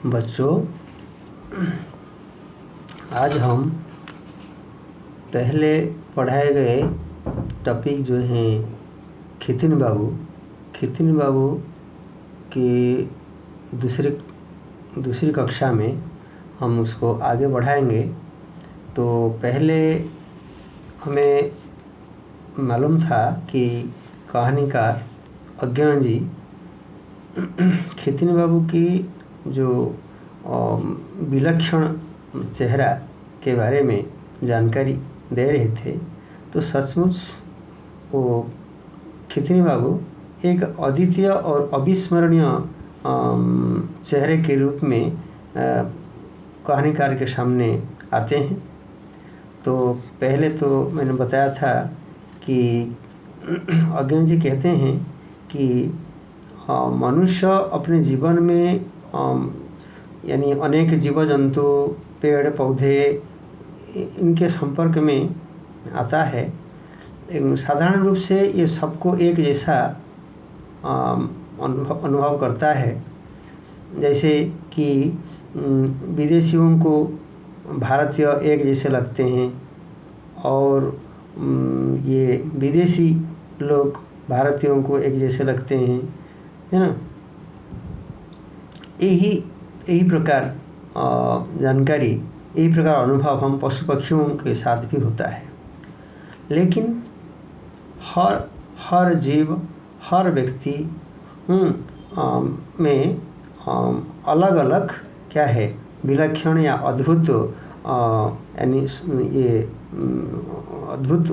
बच्चों, आज हम पहले पढ़ाए गए टॉपिक जो हैं खितिन बाबू की दूसरी कक्षा में हम उसको आगे बढ़ाएंगे। तो पहले हमें मालूम था कि कहानीकार अज्ञान जी खितिन बाबू की जो विलक्षण चेहरा के बारे में जानकारी दे रहे थे, तो सचमुच वो खितिन बाबू एक अद्वितीय और अविस्मरणीय चेहरे के रूप में कहानीकार के सामने आते हैं। तो पहले तो मैंने बताया था कि अज्ञान जी कहते हैं कि मनुष्य अपने जीवन में यानी अनेक जीव जंतु, पेड़ पौधे इनके संपर्क में आता है। साधारण रूप से ये सबको एक जैसा अनुभव करता है। जैसे कि विदेशियों को भारतीय एक जैसे लगते हैं और ये विदेशी लोग भारतीयों को एक जैसे लगते हैं, है ना। यही प्रकार जानकारी, यही प्रकार अनुभव हम पशु पक्षियों के साथ भी होता है। लेकिन हर जीव, हर व्यक्ति में अलग अलग क्या है, विलक्षण या अद्भुत यानी ये अद्भुत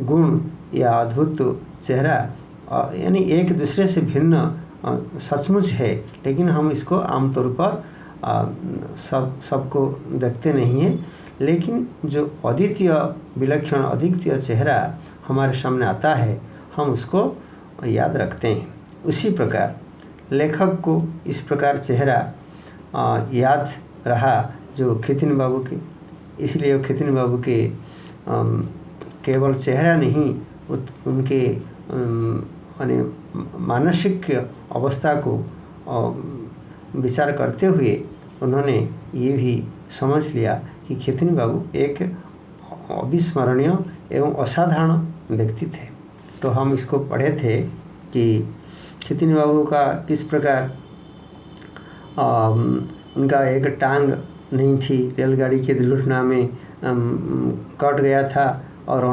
गुण या अद्भुत चेहरा यानी एक दूसरे से भिन्न सचमुच है। लेकिन हम इसको आमतौर पर सबको देखते नहीं हैं। लेकिन जो अद्वितीय विलक्षण अद्वितीय चेहरा हमारे सामने आता है, हम उसको याद रखते हैं। उसी प्रकार लेखक को इस प्रकार चेहरा याद रहा जो खितिन बाबू के, इसलिए खितिन बाबू के केवल चेहरा नहीं, उनके मानसिक अवस्था को विचार करते हुए उन्होंने ये भी समझ लिया कि खितिन बाबू एक अविस्मरणीय एवं असाधारण व्यक्ति थे। तो हम इसको पढ़े थे कि खितिन बाबू का किस प्रकार उनका एक टांग नहीं थी, रेलगाड़ी की दुर्घटना में कट गया था और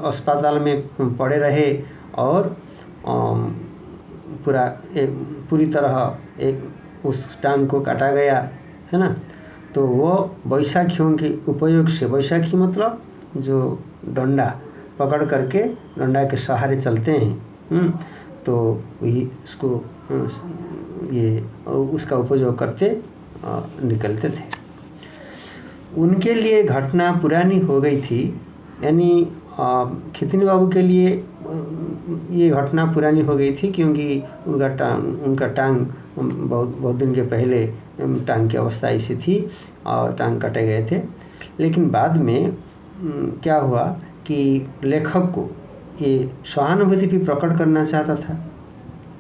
अस्पताल में पड़े रहे और पूरी तरह एक उस टांग को काटा गया, है ना। तो वो बैसाखियों के उपयोग से, बैसाखी मतलब जो डंडा पकड़ करके डंडा के सहारे चलते हैं, तो वही उसको उसका उपयोग करते निकलते थे। उनके लिए घटना पुरानी हो गई थी, यानी खितिन बाबू के लिए ये घटना पुरानी हो गई थी क्योंकि उनका टांग बहुत दिन के पहले टांग की अवस्था ऐसी थी और टांग कटे गए थे। लेकिन बाद में क्या हुआ कि लेखक को ये सहानुभूति भी प्रकट करना चाहता था।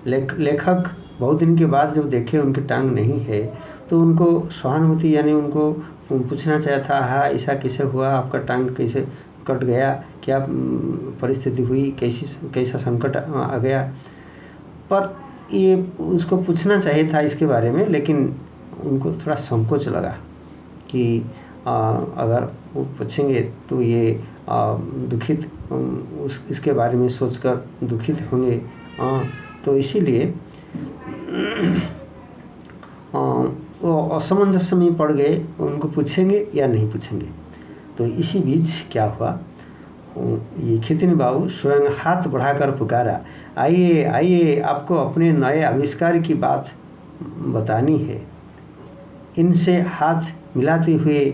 लेखक बहुत दिन के बाद जब देखे उनकी टांग नहीं है, तो उनको सहानुभूति यानी उनको पूछना चाहिए था, हाँ ऐसा कैसे हुआ, आपका टांग कैसे कट गया, क्या परिस्थिति हुई, कैसा संकट आ गया। पर ये उसको पूछना चाहिए था इसके बारे में, लेकिन उनको थोड़ा संकोच लगा कि अगर वो पूछेंगे तो ये दुखित इसके बारे में सोचकर दुखित होंगे। तो इसीलिए वो असमंजस में पड़ गए, उनको पूछेंगे या नहीं पूछेंगे। तो इसी बीच क्या हुआ, ये खितिन बाबू स्वयं हाथ बढ़ाकर पुकारा, आइए आइए, आपको अपने नए आविष्कार की बात बतानी है। इनसे हाथ मिलाते हुए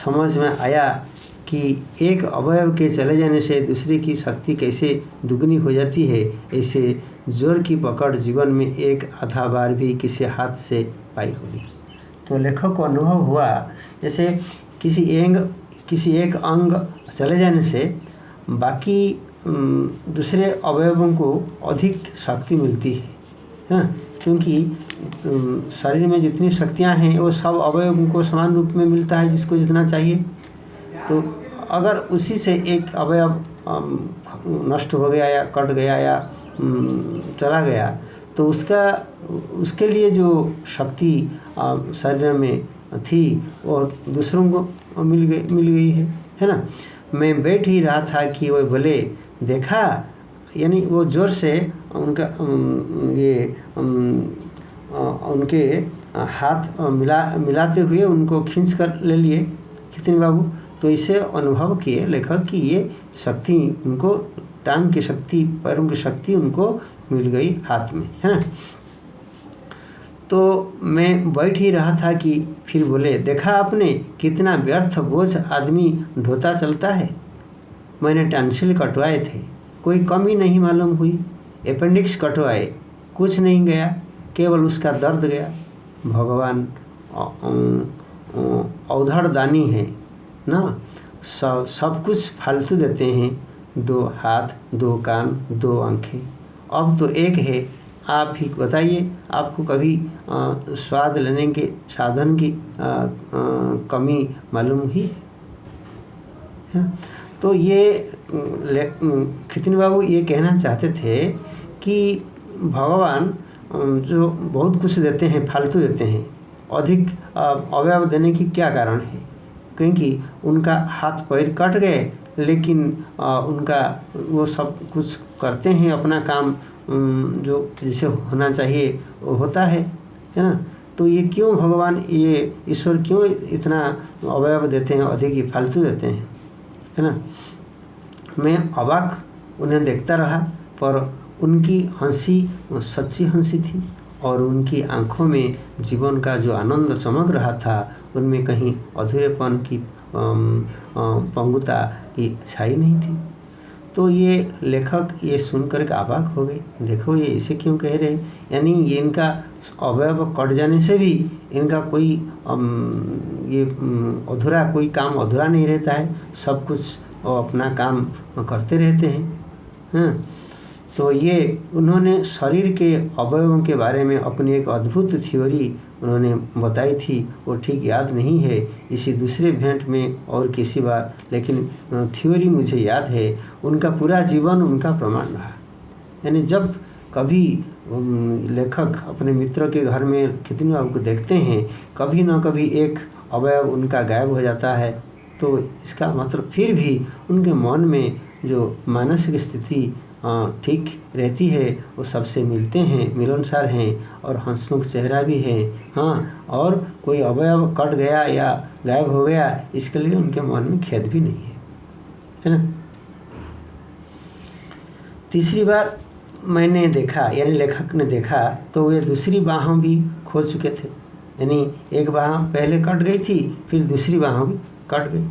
समझ में आया कि एक अवयव के चले जाने से दूसरे की शक्ति कैसे दुगनी हो जाती है। ऐसे जोर की पकड़ जीवन में एक आधा बार भी किसी हाथ से पाई होगी। तो लेखक को अनुभव हुआ जैसे किसी एक अंग चले जाने से बाकी दूसरे अवयवों को अधिक शक्ति मिलती है, क्योंकि शरीर में जितनी शक्तियां हैं वो सब अवयव को समान रूप में मिलता है जिसको जितना चाहिए। तो अगर उसी से एक अवयव नष्ट हो गया या कट गया या चला गया तो उसके लिए जो शक्ति शरीर में थी वो दूसरों को मिल गई है ना। मैं बैठ ही रहा था कि वो बोले, देखा, यानी वो ज़ोर से उनका उनके हाथ मिलाते हुए उनको खींच कर ले लिए खितनी बाबू। तो इसे अनुभव किए लेखक कि ये शक्ति उनको, टांग की शक्ति, पैरों की शक्ति उनको मिल गई हाथ में, है ना। तो मैं बैठ ही रहा था कि फिर बोले, देखा आपने कितना व्यर्थ बोझ आदमी ढोता चलता है। मैंने टॉन्सिल कटवाए थे, कोई कमी नहीं मालूम हुई। अपेंडिक्स कटवाए, कुछ नहीं गया, केवल उसका दर्द गया। भगवान औधड़ दानी है ना, सब कुछ फालतू देते हैं। 2 हाथ, 2 कान, 2 आँखें, अब तो एक है। आप ही बताइए, आपको कभी स्वाद लेने के साधन की कमी मालूम हुई है? तो ये खितनी बाबू ये कहना चाहते थे कि भगवान जो बहुत कुछ देते हैं, फालतू देते हैं, अधिक अवयव देने की क्या कारण है? क्योंकि उनका हाथ पैर कट गए लेकिन उनका वो सब कुछ करते हैं, अपना काम जो जिसे होना चाहिए वो होता है ना। तो ये क्यों भगवान, ये ईश्वर क्यों इतना अवयव देते हैं, अधिक ही फालतू देते हैं, है ना। मैं अवाक उन्हें देखता रहा, पर उनकी हंसी सच्ची हंसी थी और उनकी आंखों में जीवन का जो आनंद चमक रहा था उनमें कहीं अधूरेपन की पंगुता की छाई नहीं थी। तो ये लेखक ये सुनकर के अवाक हो गए, देखो ये इसे क्यों कह रहे हैं, यानी ये इनका अवयव कट जाने से भी इनका कोई अधूरा, कोई काम अधूरा नहीं रहता है, सब कुछ अपना काम करते रहते हैं। तो ये उन्होंने शरीर के अवयवों के बारे में अपनी एक अद्भुत थ्योरी उन्होंने बताई थी, वो ठीक याद नहीं है इसी दूसरे भेंट में और किसी बार, लेकिन थ्योरी मुझे याद है। उनका पूरा जीवन उनका प्रमाण रहा। यानी जब कभी लेखक अपने मित्र के घर में खितनी बाबू को देखते हैं, कभी ना कभी एक अवयव उनका गायब हो जाता है, तो इसका मतलब फिर भी उनके मन में जो मानसिक स्थिति ठीक रहती है, वो सबसे मिलते हैं, मिलनसार हैं और हंसमुख चेहरा भी है। हाँ, और कोई अवयव कट गया या गायब हो गया इसके लिए उनके मन में खेद भी नहीं है ना। तीसरी बार मैंने देखा, यानी लेखक ने देखा, तो वे दूसरी बाहों भी खो चुके थे। यानी एक बाह पहले कट गई थी, फिर दूसरी बाहों भी कट गई।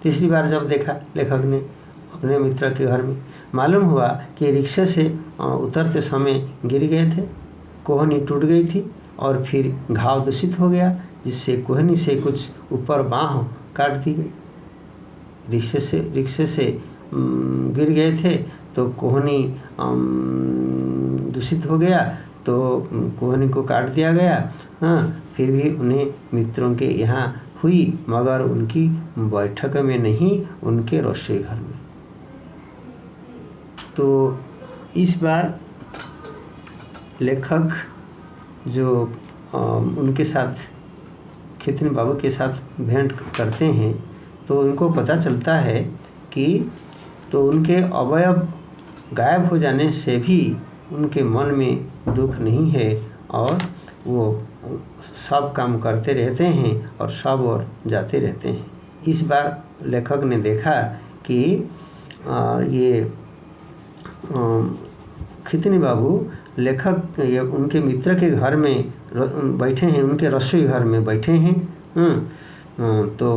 तीसरी बार जब देखा लेखक ने अपने मित्र के घर में, मालूम हुआ कि रिक्शे से उतरते समय गिर गए थे, कोहनी टूट गई थी और फिर घाव दूषित हो गया, जिससे कोहनी से कुछ ऊपर बाँह काट दी गई। रिक्शे से गिर गए थे तो कोहनी दूषित हो गया, तो कोहनी को काट दिया गया। हाँ, फिर भी उन्हें मित्रों के यहाँ हुई, मगर उनकी बैठक में नहीं, उनके रसोई घर में। तो इस बार लेखक जो उनके साथ खितनी बाबू के साथ भेंट करते हैं, तो उनको पता चलता है कि तो उनके अवयव गायब हो जाने से भी उनके मन में दुख नहीं है और वो सब काम करते रहते हैं और सब और जाते रहते हैं। इस बार लेखक ने देखा कि ये खितनी बाबू लेखक ये उनके मित्र के घर में बैठे हैं, उनके रसोई घर में बैठे हैं। तो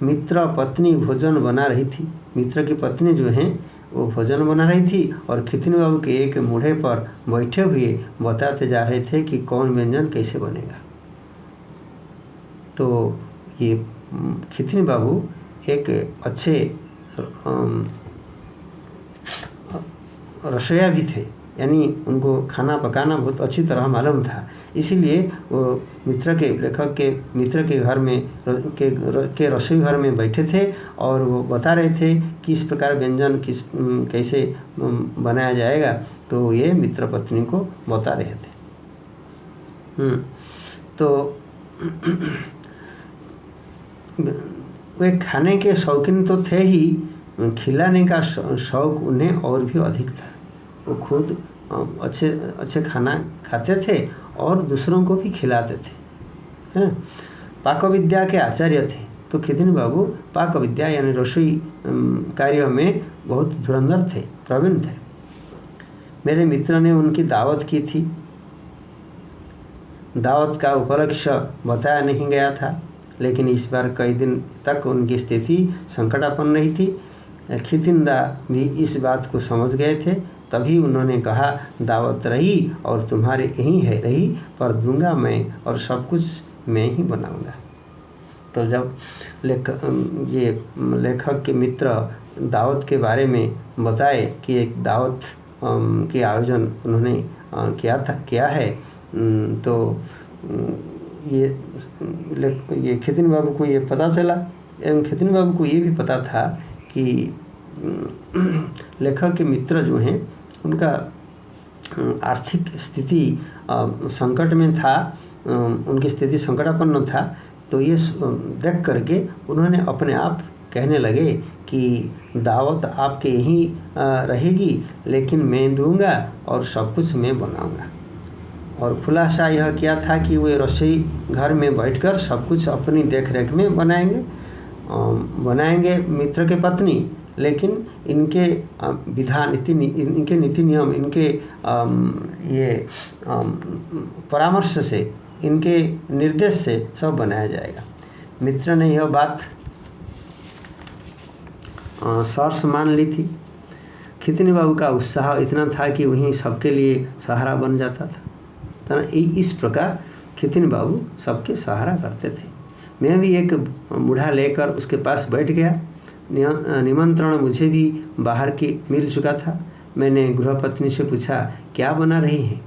मित्र पत्नी भोजन बना रही थी। मित्र की पत्नी जो हैं वो भोजन बना रही थी और खितनी बाबू के एक मूढ़े पर बैठे हुए बताते जा रहे थे कि कौन व्यंजन कैसे बनेगा। तो ये खितनी बाबू एक अच्छे रसोइया भी थे, यानी उनको खाना पकाना बहुत अच्छी तरह मालूम था। इसीलिए वो लेखक के मित्र के घर में के रसोई घर में बैठे थे और वो बता रहे थे किस प्रकार व्यंजन कैसे बनाया जाएगा, तो ये मित्र पत्नी को बता रहे थे। तो वे खाने के शौकीन तो थे ही, खिलाने का शौक उन्हें और भी अधिक था। वो खुद अच्छे खाना खाते थे और दूसरों को भी खिलाते थे, है ना। पाक विद्या के आचार्य थे, तो खितिन बाबू पाक विद्या यानी रसोई कार्य में बहुत धुरंधर थे, प्रवीण थे। मेरे मित्र ने उनकी दावत की थी। दावत का उपलक्ष्य बताया नहीं गया था, लेकिन इस बार कई दिन तक उनकी स्थिति संकटापन्न रही थी। खितिंदा भी इस बात को समझ गए थे। तभी उन्होंने कहा, दावत रही और तुम्हारे यहीं है रही, पर दूंगा मैं और सब कुछ मैं ही बनाऊंगा। तो जब लेखक के मित्र दावत के बारे में बताए कि एक दावत के आयोजन उन्होंने किया है, तो ये खितिन बाबू को ये पता चला, एवं खितिन बाबू को ये भी पता था कि लेखक के मित्र जो हैं उनका आर्थिक स्थिति संकट में था, उनकी स्थिति संकटापन्न था। तो ये देख करके उन्होंने अपने आप कहने लगे कि दावत आपके यहीं रहेगी, लेकिन मैं दूंगा और सब कुछ मैं बनाऊंगा। और खुलासा यह किया था कि वे रसोई घर में बैठकर सब कुछ अपनी देखरेख में बनाएंगे मित्र के पत्नी, लेकिन इनके इनके नीति नियम, इनके परामर्श से, इनके निर्देश से सब बनाया जाएगा। मित्र ने यह बात सहर्ष मान ली थी। खितिन बाबू का उत्साह इतना था कि वहीं सबके लिए सहारा बन जाता था। इस प्रकार खितिन बाबू सबके सहारा करते थे। मैं भी एक बूढ़ा लेकर उसके पास बैठ गया। निमंत्रण मुझे भी बाहर की मिल चुका था। मैंने गृहपत्नी से पूछा, क्या बना रही हैं,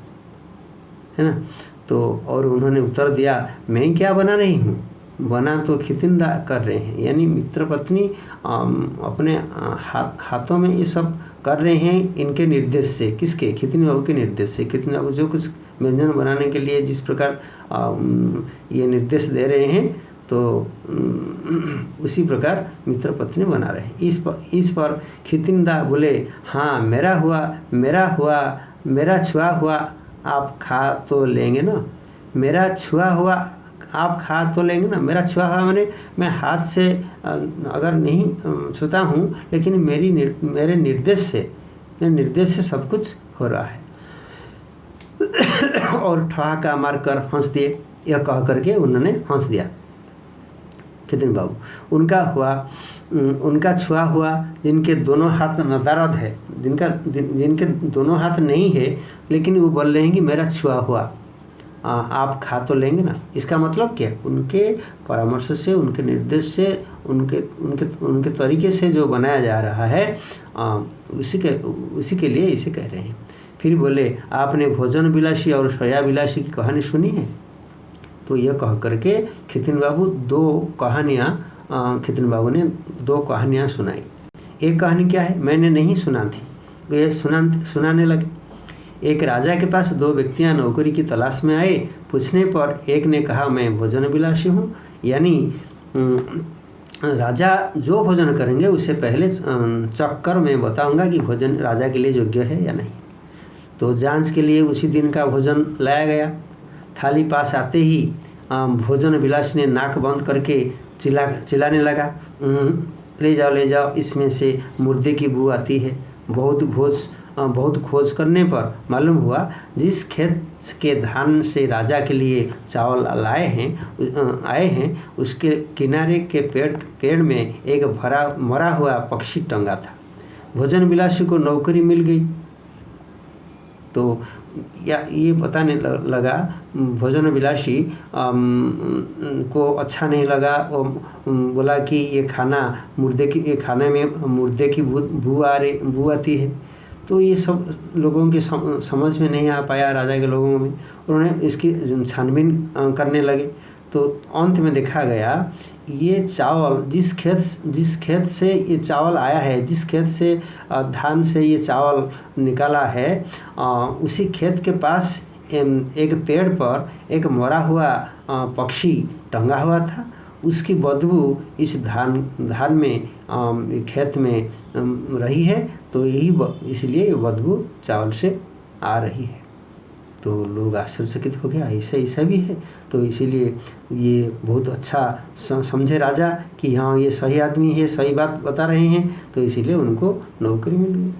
है ना। तो और उन्होंने उत्तर दिया, मैं क्या बना रही हूँ, बना तो खितिंदा कर रहे हैं। यानी मित्र पत्नी अपने हाथों में ये सब कर रहे हैं इनके निर्देश से। किसके? खितिन बाबू के निर्देश से। खितिन बाबू जो कुछ व्यंजन बनाने के लिए जिस प्रकार ये निर्देश दे रहे हैं, तो उसी प्रकार मित्र पत्नी बना रहे हैं। इस पर खितिंदा बोले, हाँ मेरा हुआ, मेरा छुआ हुआ आप खा तो लेंगे ना। मेरा छुआ हुआ आप खा तो लेंगे ना। मेरा छुआ हुआ मैंने मैं हाथ से अगर नहीं छूता हूँ, लेकिन मेरे निर्देश से सब कुछ हो रहा है। और ठहाका मारकर हंस दिए। यह कह करके उन्होंने हंस दिया खितिन बाबू। उनका छुआ हुआ जिनके दोनों हाथ नदारद है, जिनके दोनों हाथ नहीं है, लेकिन वो बोल रहे हैं कि मेरा छुआ हुआ आप खा तो लेंगे ना। इसका मतलब क्या? उनके परामर्श से, उनके निर्देश से, उनके तरीके से जो बनाया जा रहा है, उसी के लिए इसे कह रहे हैं। फिर बोले, आपने भोजन विलासी और शय्या विलासी की कहानी सुनी है? तो यह कह करके खितिन बाबू खितिन बाबू ने दो कहानियाँ सुनाई। एक कहानी क्या है, मैंने नहीं सुना थी, वे सुनाने लगे। एक राजा के पास दो व्यक्तियां नौकरी की तलाश में आए। पूछने पर एक ने कहा, मैं भोजन विलासी हूँ। यानी राजा जो भोजन करेंगे उसे पहले चक्कर में बताऊंगा कि भोजन राजा के लिए योग्य है या नहीं। तो जांच के लिए उसी दिन का भोजन लाया गया। थाली पास आते ही भोजन विलासी ने नाक बंद करके चिल्लाने लगा, ले जाओ, इसमें से मुर्दे की बू आती है। बहुत खोज करने पर मालूम हुआ जिस खेत के धान से राजा के लिए चावल आए हैं उसके किनारे के पेड़ में एक मरा हुआ पक्षी टंगा था। भोजन विलासी को नौकरी मिल गई। तो ये बताने लगा, भोजन विलासी को अच्छा नहीं लगा। वो बोला कि ये खाने में मुर्दे की बू आती है। तो ये सब लोगों के समझ में नहीं आ पाया, राजा के लोगों में। उन्होंने इसकी छानबीन करने लगे। तो अंत में देखा गया ये चावल जिस खेत से ये चावल आया है, जिस खेत से धान से ये चावल निकाला है, उसी खेत के पास एक पेड़ पर एक मरा हुआ पक्षी टंगा हुआ था। उसकी बदबू इस धान में खेत में रही है, तो इसलिए ये बदबू चावल से आ रही है। तो लोग आश्चर्यचकित हो गया, ऐसा भी है। तो इसीलिए ये बहुत अच्छा समझे राजा कि हाँ ये सही आदमी है, सही बात बता रहे हैं, तो इसीलिए उनको नौकरी मिल गई।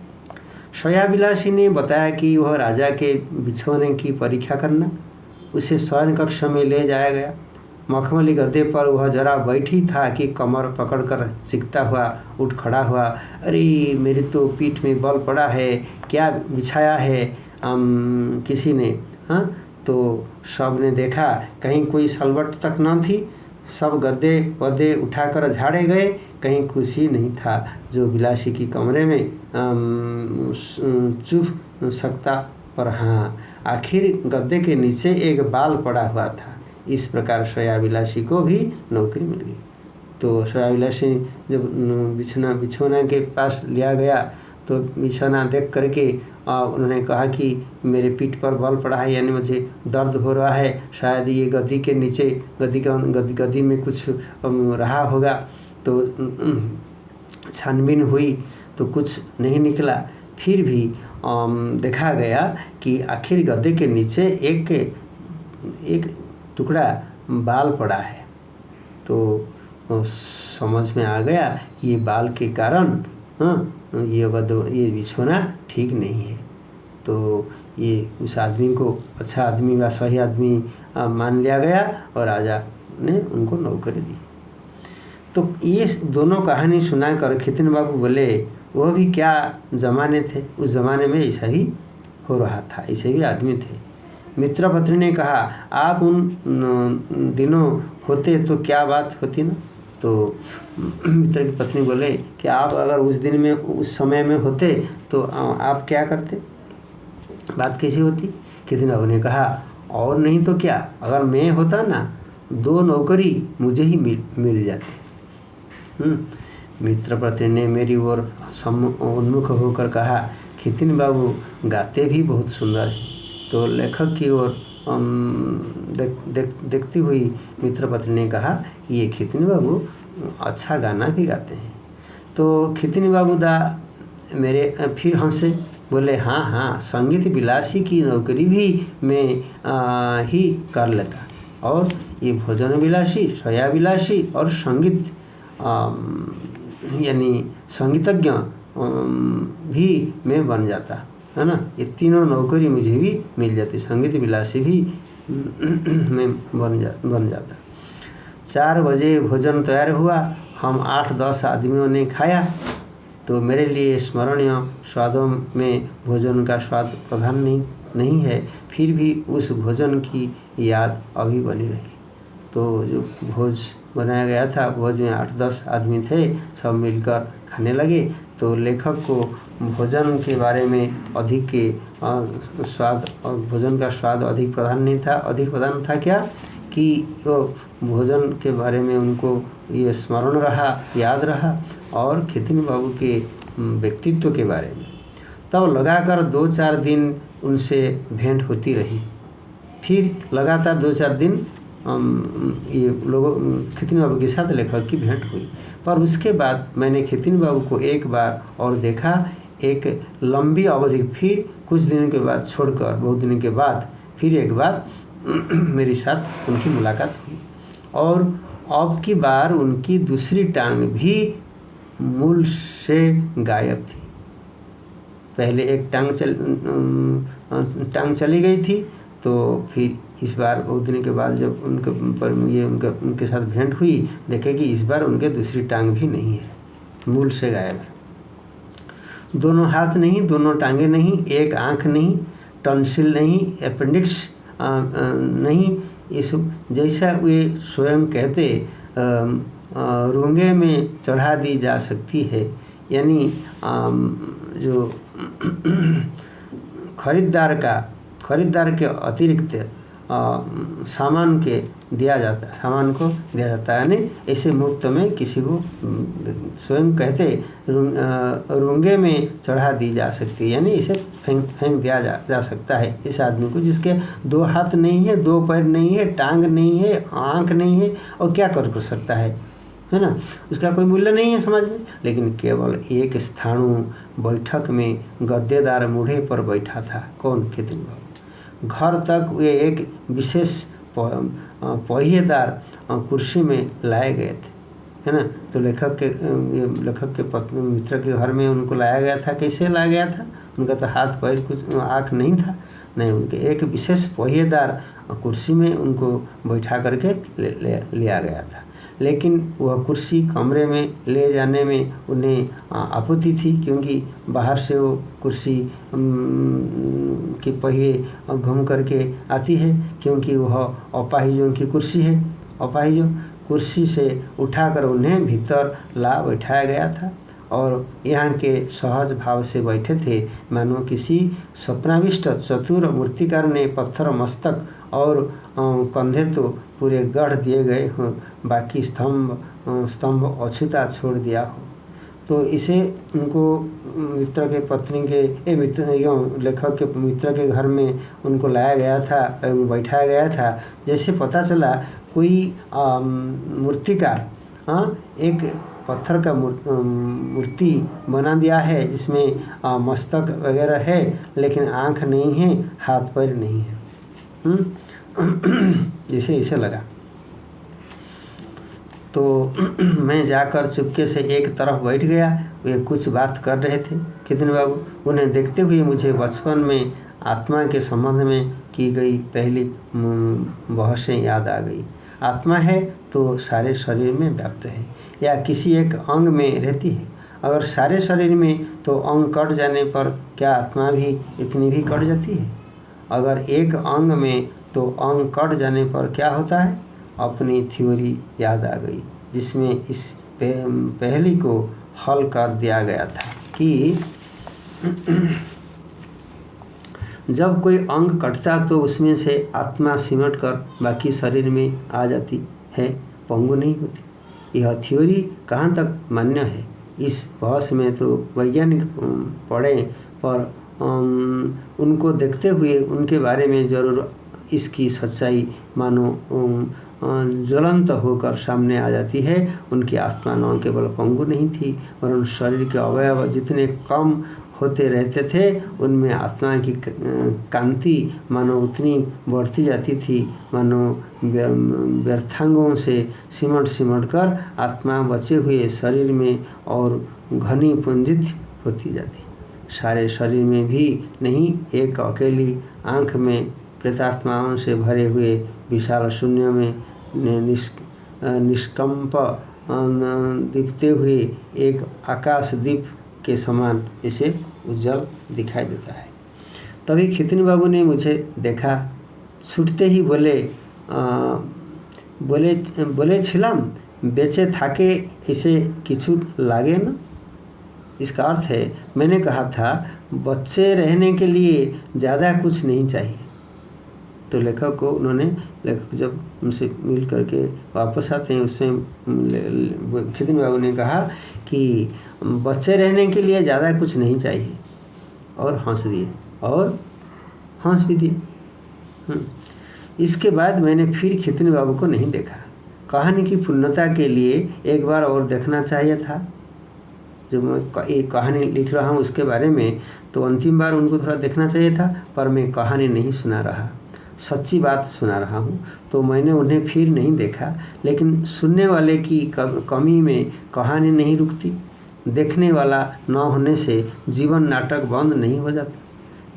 शय्याविलासी ने बताया कि वह राजा के बिछोने की परीक्षा करना। उसे शयन कक्ष में ले जाया गया। मखमली गद्दे पर वह जरा बैठी था कि कमर पकड़कर चीखता हुआ उठ खड़ा हुआ, अरे मेरी तो पीठ में बल पड़ा है, क्या बिछाया है किसी ने। हाँ, तो सब ने देखा कहीं कोई सलवट तक न थी। सब गद्दे वद्दे उठाकर झाड़े गए, कहीं कुछ ही नहीं था जो विलासी की कमरे में चुभ सकता। पर हाँ, आखिर गद्दे के नीचे एक बाल पड़ा हुआ था। इस प्रकार शय्याविलासी को भी नौकरी मिल गई। तो शय्याविलासी जब बिछौना के पास लिया गया तो बिछौना देख करके उन्होंने कहा कि मेरे पीठ पर बल पड़ा है, यानी मुझे दर्द हो रहा है, शायद ये गद्दी के नीचे गद्दी में कुछ रहा होगा। तो छानबीन हुई तो कुछ नहीं निकला। फिर भी देखा गया कि आखिर गद्दे के नीचे एक टुकड़ा बाल पड़ा है। तो समझ में आ गया ये बाल के कारण ये बिछौना ठीक नहीं है। तो ये उस आदमी को अच्छा आदमी व सही आदमी मान लिया गया और राजा ने उनको नौकरी दी। तो ये दोनों कहानी सुनाकर खितिन बाबू बोले वह भी क्या ज़माने थे, उस ज़माने में ऐसा ही हो रहा था, ऐसे भी आदमी थे। मित्र पत्नी ने कहा आप उन दिनों होते तो क्या बात होती ना। तो मित्र की पत्नी बोले कि आप अगर उस दिन में उस समय में होते तो आप क्या करते, बात कैसी होती। खितिन बाबू ने कहा और नहीं तो क्या, अगर मैं होता ना 2 नौकरी मुझे ही मिल जाती। मित्र पत्नी ने मेरी ओर उन्मुख होकर कहा खितिन बाबू गाते भी बहुत सुंदर हैं। तो लेखक की ओर देखती हुई मित्र पत्नी ने कहा ये खितिन बाबू अच्छा गाना भी गाते हैं। तो खितिन बाबू मेरे फिर हंसे, बोले हाँ संगीत विलासी की नौकरी भी मैं ही कर लेता, और ये भोजन विलासी, शय्याविलासी और संगीत यानी संगीतज्ञ भी मैं बन जाता, है ना। ये तीनों नौकरी मुझे भी मिल जाती, संगीत विलासी भी मैं बन जाता। 4 बजे भोजन तैयार हुआ। हम 8-10 आदमियों ने खाया। तो मेरे लिए स्मरणीय स्वादों में भोजन का स्वाद प्रधान नहीं है, फिर भी उस भोजन की याद अभी बनी रही। तो जो भोज बनाया गया था, भोज में 8-10 आदमी थे, सब मिलकर खाने लगे। तो लेखक को भोजन के बारे में अधिक के स्वाद और भोजन का स्वाद अधिक प्रधान नहीं था। अधिक प्रधान था क्या कि वो भोजन के बारे में उनको ये स्मरण रहा, याद रहा, और खितिन बाबू के व्यक्तित्व के बारे में। तब लगाकर 2-4 दिन उनसे भेंट होती रही। फिर लगातार 2-4 दिन ये लोगों खितिन बाबू के साथ लेखक की भेंट हुई। पर उसके बाद मैंने खितिन बाबू को एक बार और देखा, एक लंबी अवधि, फिर कुछ दिनों के बाद छोड़कर बहुत दिनों के बाद फिर एक बार मेरे साथ उनकी मुलाकात हुई। और अब की बार उनकी दूसरी टांग भी मूल से गायब थी। पहले एक टांग चली गई थी, तो फिर इस बार बहुत दिन के बाद जब उनके साथ भेंट हुई, देखे कि इस बार उनके दूसरी टांग भी नहीं है, मूल से गायब है। दोनों हाथ नहीं, दोनों टांगें नहीं, एक आँख नहीं, टॉन्सिल नहीं, अपेंडिक्स नहीं, इस जैसा वे स्वयं कहते रूंगे में चढ़ा दी जा सकती है, यानी जो खरीदार के अतिरिक्त सामान को दिया जाता है, यानी ऐसे मुफ्त में किसी को स्वयं कहते रूंगे में चढ़ा दी जा सकती है, यानी इसे फेंक दिया जा सकता है इस आदमी को जिसके 2 हाथ नहीं है, 2 पैर नहीं है, टांग नहीं है, आँख नहीं है, और क्या कर सकता है ना। उसका कोई मूल्य नहीं है समाज में। लेकिन केवल एक स्थाणु बैठक में गद्देदार मूढ़े पर बैठा था। कौन? खेतिन बाबू। घर तक वे एक विशेष पहिएदार कुर्सी में लाए गए थे, है ना। तो लेखक के मित्र के घर में उनको लाया गया था। कैसे लाया गया था? उनका तो हाथ पैर कुछ आँख नहीं था, नहीं, उनके एक विशेष पहिएदार कुर्सी में उनको बैठा करके लिया गया था। लेकिन वह कुर्सी कमरे में ले जाने में उन्हें आपत्ति थी, क्योंकि बाहर से वो कुर्सी के पहिए घूम करके आती है, क्योंकि वह अपाहिजों की कुर्सी है। अपाहिजों कुर्सी से उठाकर उन्हें भीतर ला बैठाया गया था और यहाँ के सहज भाव से बैठे थे, मानो किसी स्वप्नाविष्ट चतुर मूर्तिकार ने पत्थर मस्तक और कंधे तो पूरे गढ़ दिए गए हों, बाकी स्तंभ अछूता छोड़ दिया हो। तो इसे उनको मित्र के पत्नी के लेखक के मित्र के घर में उनको लाया गया था एवं बैठाया गया था। जैसे पता चला कोई मूर्तिकार एक पत्थर का मूर्ति बना दिया है जिसमें मस्तक वगैरह है, लेकिन आँख नहीं है, हाथ पैर नहीं है। जैसे इसे लगा तो मैं जाकर चुपके से एक तरफ बैठ गया। वे कुछ बात कर रहे थे खेतिन बाबू। उन्हें देखते हुए मुझे बचपन में आत्मा के संबंध में की गई पहली बहसें याद आ गई। आत्मा है तो सारे शरीर में व्याप्त है या किसी एक अंग में रहती है। अगर सारे शरीर में तो अंग कट जाने पर क्या आत्मा भी इतनी भी कट जाती है? अगर एक अंग में तो अंग कट जाने पर क्या होता है? अपनी थ्योरी याद आ गई जिसमें इस पहली को हल कर दिया गया था कि जब कोई अंग कटता तो उसमें से आत्मा सिमट कर बाकी शरीर में आ जाती है, पंगु नहीं होती। यह थ्योरी कहाँ तक मान्य है इस बहस में तो वैज्ञानिक पढ़े, पर उनको देखते हुए उनके बारे में जरूर इसकी सच्चाई मानो ज्वलंत होकर सामने आ जाती है। उनकी आत्मा न केवल पंगु नहीं थी, वरन शरीर के अवयव जितने कम होते रहते थे उनमें आत्मा की कांति मानो उतनी बढ़ती जाती थी, मानो व्यर्थांगों से सिमट कर आत्मा बचे हुए शरीर में और घनी पुंजित होती जाती। सारे शरीर में भी नहीं, एक अकेली आँख में प्रेतात्माओं से भरे हुए विशाल शून्य में निष्कंप दीपते हुए एक आकाश दीप के समान इसे उज्जवल दिखाई देता है। तभी खेतिन बाबू ने मुझे देखा, छूटते ही बोले छिलाम बेचे थाके इसे किछु लागे न। इसका अर्थ है, मैंने कहा था बच्चे रहने के लिए ज़्यादा कुछ नहीं चाहिए। तो लेखक जब उनसे मिल करके वापस आते हैं उसमें खेतिन बाबू ने कहा कि बच्चे रहने के लिए ज़्यादा कुछ नहीं चाहिए, और हंस दिए और हंस भी दिए। इसके बाद मैंने फिर खेतिन बाबू को नहीं देखा। कहानी की पूर्णता के लिए एक बार और देखना चाहिए था। जो मैं एक कहानी लिख रहा हूँ उसके बारे में, तो अंतिम बार उनको थोड़ा देखना चाहिए था, पर मैं कहानी नहीं सुना रहा, सच्ची बात सुना रहा हूँ। तो मैंने उन्हें फिर नहीं देखा। लेकिन सुनने वाले की कमी में कहानी नहीं रुकती। देखने वाला न होने से जीवन नाटक बंद नहीं हो जाता।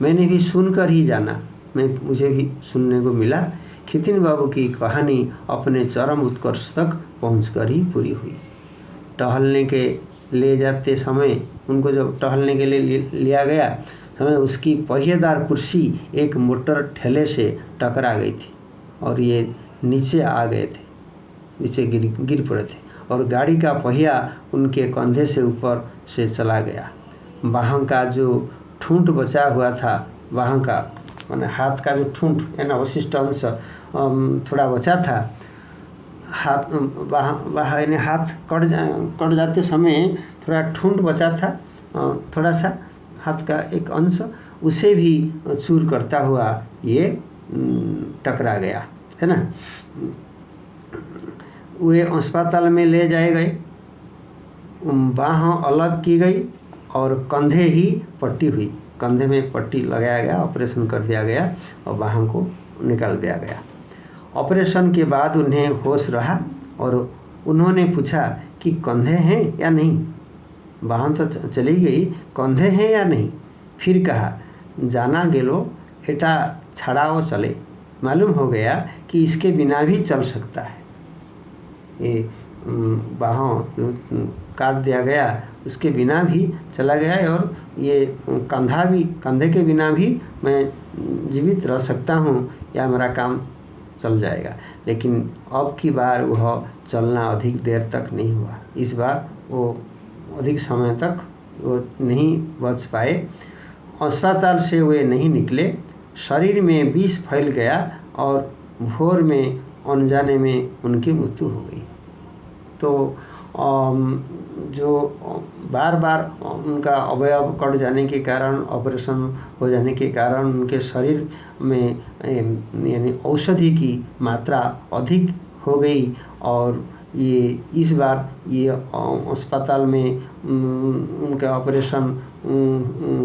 मैंने भी सुनकर ही जाना, मुझे भी सुनने को मिला। खेतिन बाबू की कहानी अपने चरम उत्कर्ष तक पहुँचकर ही पूरी हुई। टहलने के ले जाते समय, उनको जब टहलने के लिए लिया गया समय, उसकी पहिएदार कुर्सी एक मोटर ठेले से टकरा गई थी और ये नीचे आ गए थे, नीचे गिर पड़े थे और गाड़ी का पहिया उनके कंधे से ऊपर से चला गया। बाहों का जो ठूंठ बचा हुआ था, बाहों का माने हाथ का जो ठूंठ यानी अवशिष्ट अंश थोड़ा बचा था, हाथ बाह यानी हाथ कट जाते समय थोड़ा ठूंठ बचा था, थोड़ा सा हाथ का एक अंश, उसे भी चूर करता हुआ ये टकरा गया, है ना। वे अस्पताल में ले जाए गए, बाह अलग की गई और कंधे ही पट्टी हुई, कंधे में पट्टी लगाया गया, ऑपरेशन कर दिया गया और बाहों को निकाल दिया गया। ऑपरेशन के बाद उन्हें होश रहा और उन्होंने पूछा कि कंधे हैं या नहीं। बाहों तो चली गई, कंधे हैं या नहीं। फिर कहा, जाना गेलो एटा छड़ाओ चले। मालूम हो गया कि इसके बिना भी चल सकता है। ये बाहों काट दिया गया, उसके बिना भी चला गया और ये कंधे के बिना भी मैं जीवित रह सकता हूँ या मेरा काम चल जाएगा। लेकिन अब की बार वह चलना अधिक देर तक नहीं हुआ। इस बार वो अधिक समय तक वो नहीं बच पाए। अस्पताल से वे नहीं निकले। शरीर में विष फैल गया और भोर में अनजाने में उनकी मृत्यु हो गई। तो जो बार बार उनका अवयव कट जाने के कारण, ऑपरेशन हो जाने के कारण उनके शरीर में यानी औषधि की मात्रा अधिक हो गई और ये इस बार ये अस्पताल में उनका ऑपरेशन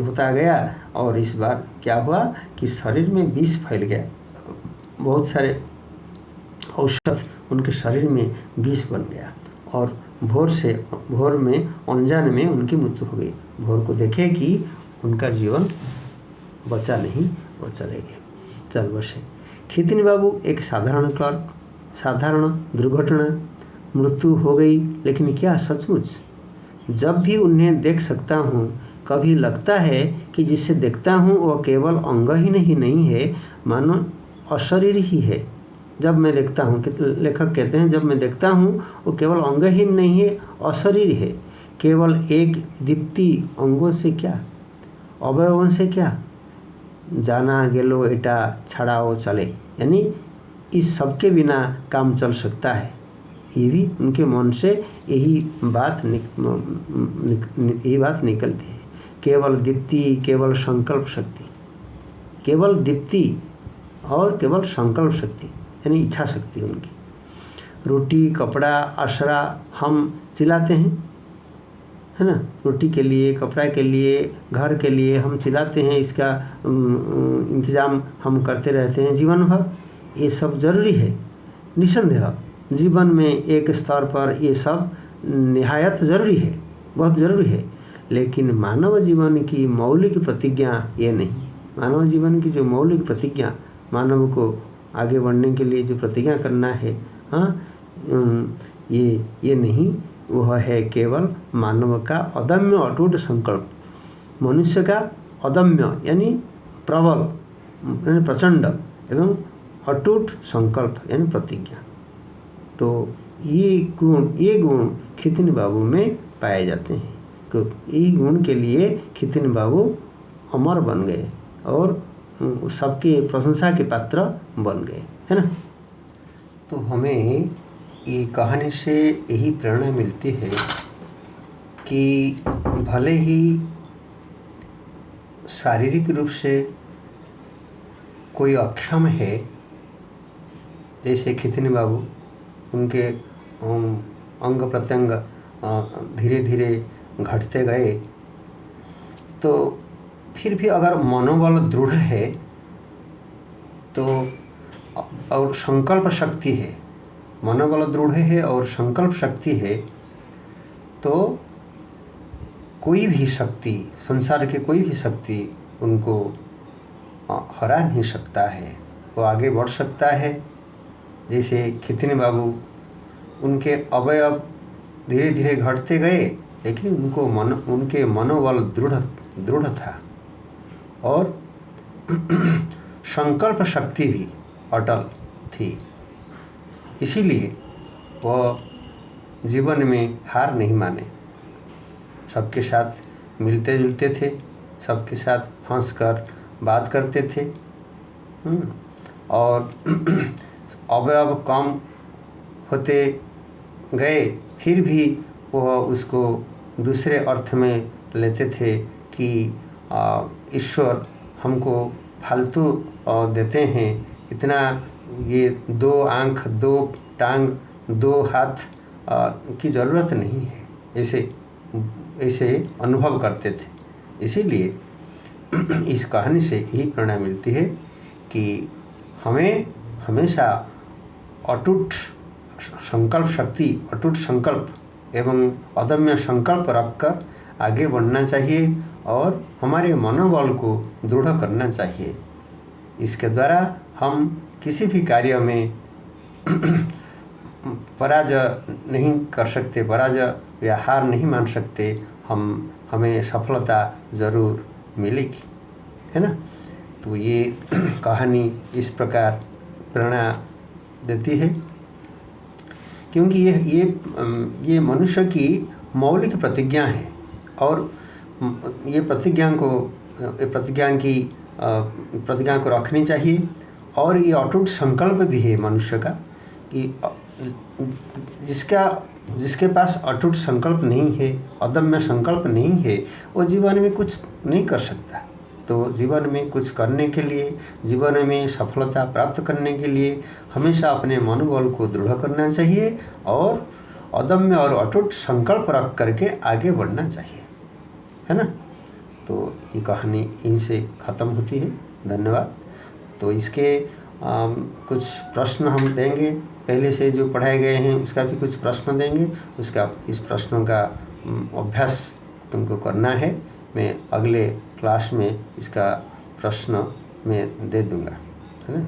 होता गया और इस बार क्या हुआ कि शरीर में विष फैल गया। बहुत सारे औषध उनके शरीर में विष बन गया और भोर में अनजाने में उनकी मृत्यु हो गई। भोर को देखे कि उनका जीवन बचा नहीं, वो चले गए, चल बसे। खितनी बाबू एक साधारण क्लर्क, साधारण दुर्घटना, मृत्यु हो गई। लेकिन क्या सचमुच? जब भी उन्हें देख सकता हूँ कभी लगता है कि जिसे देखता हूँ वह केवल अंग ही नहीं है, मानो अशरीर ही है। जब मैं देखता हूँ, लेखक कहते हैं, जब मैं देखता हूँ वो केवल अंग ही नहीं है, अशरीर है। केवल एक दीप्ति अंगों से क्या, अवयवों से क्या, जाना गेलो एटा छड़ाओ चले, यानी इस सब के बिना काम चल सकता है। ये भी उनके मन से यही बात निकलती है। केवल दीप्ति, केवल संकल्प शक्ति, केवल दीप्ति और केवल संकल्प शक्ति यानी इच्छा शक्ति उनकी। रोटी, कपड़ा, आसरा हम चिल्लाते हैं, है ना। रोटी के लिए, कपड़ा के लिए, घर के लिए हम चिल्लाते हैं, इसका इंतज़ाम हम करते रहते हैं जीवन भर। ये सब जरूरी है, निसंदेह जीवन में एक स्तर पर ये सब निहायत ज़रूरी है, बहुत ज़रूरी है। लेकिन मानव जीवन की मौलिक प्रतिज्ञा ये नहीं। मानव जीवन की जो मौलिक प्रतिज्ञा, मानव को आगे बढ़ने के लिए जो प्रतिज्ञा करना है, ये नहीं। वह है केवल मानव का अदम्य अटूट संकल्प, मनुष्य का अदम्य यानी प्रबल यानी प्रचंड एवं अटूट संकल्प यानी प्रतिज्ञा। तो ये गुण खितनी बाबू में पाए जाते हैं। तो ये गुण के लिए खितनी बाबू अमर बन गए और सबके प्रशंसा के पात्र बन गए, है ना। तो हमें ये कहानी से यही प्रेरणा मिलती है कि भले ही शारीरिक रूप से कोई अक्षम है, जैसे खितनी बाबू, उनके अंग प्रत्यंग धीरे धीरे घटते गए, तो फिर भी अगर मनोबल दृढ़ है तो और संकल्प शक्ति है, मनोबल दृढ़ है और संकल्प शक्ति है, तो कोई भी शक्ति, संसार की कोई भी शक्ति उनको हरा नहीं सकता है। वो आगे बढ़ सकता है। जैसे खितनी बाबू, उनके अवयव धीरे धीरे घटते गए, लेकिन उनके मनोबल दृढ़ था और संकल्प शक्ति भी अटल थी। इसीलिए वह जीवन में हार नहीं माने। सबके साथ मिलते जुलते थे, सबके साथ हंसकर बात करते थे। और अवयव कम होते गए फिर भी वह उसको दूसरे अर्थ में लेते थे कि ईश्वर हमको फालतू देते हैं, इतना ये 2 आँख, 2 टांग, 2 हाथ की ज़रूरत नहीं है, ऐसे अनुभव करते थे। इसीलिए इस कहानी से यही प्रेरणा मिलती है कि हमें हमेशा अटूट संकल्प शक्ति, अटूट संकल्प एवं अदम्य संकल्प रखकर आगे बढ़ना चाहिए और हमारे मनोबल को दृढ़ करना चाहिए। इसके द्वारा हम किसी भी कार्य में पराजय नहीं कर सकते, पराजय या हार नहीं मान सकते, हमें सफलता ज़रूर मिलेगी, है ना। तो ये कहानी इस प्रकार प्रेरणा देती है, क्योंकि ये मनुष्य की मौलिक प्रतिज्ञा है और ये प्रतिज्ञा को रखनी चाहिए। और ये अटूट संकल्प भी है मनुष्य का कि जिसके पास अटूट संकल्प नहीं है, अदम्य संकल्प नहीं है, वो जीवन में कुछ नहीं कर सकता। तो जीवन में कुछ करने के लिए, जीवन में सफलता प्राप्त करने के लिए हमेशा अपने मनोबल को दृढ़ करना चाहिए और अदम्य और अटूट संकल्प रख करके आगे बढ़ना चाहिए, है ना। तो ये कहानी इनसे ख़त्म होती है। धन्यवाद। तो इसके कुछ प्रश्न हम देंगे, पहले से जो पढ़ाए गए हैं उसका भी कुछ प्रश्न देंगे, इस प्रश्नों का अभ्यास तुमको करना है। मैं अगले क्लास में इसका प्रश्न मैं दे दूँगा, है ना।